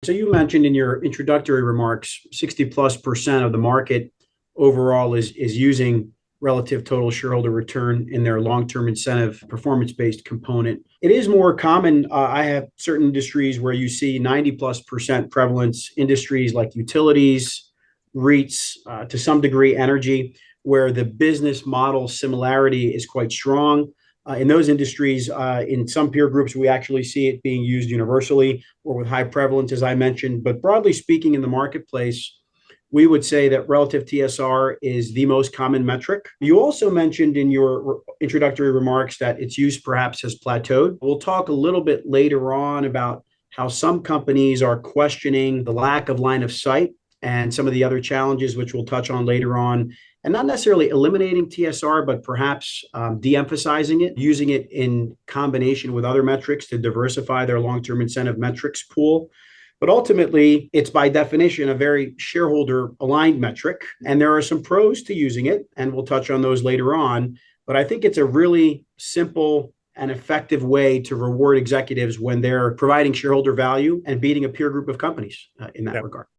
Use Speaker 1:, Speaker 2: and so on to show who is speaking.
Speaker 1: So you mentioned in your introductory remarks, 60+% of the market overall is using relative total shareholder return in their long-term incentive performance-based component. It is more common. I have certain industries where you see 90+% prevalence, industries like utilities, REITs, to some degree energy, where the business model similarity is quite strong. In those industries, in some peer groups, we actually see it being used universally or with high prevalence, as I mentioned. But broadly speaking, in the marketplace, we would say that relative TSR is the most common metric. You also mentioned in your introductory remarks that its use perhaps has plateaued. We'll talk a little bit later on about how some companies are questioning the lack of line of sight and some of the other challenges, which we'll touch on later on, and not necessarily eliminating TSR, but perhaps de-emphasizing it, using it in combination with other metrics to diversify their long-term incentive metrics pool. But ultimately, it's by definition a very shareholder aligned metric. And there are some pros to using it, and we'll touch on those later on. But I think it's a really simple and effective way to reward executives when they're providing shareholder value and beating a peer group of companies in that regard.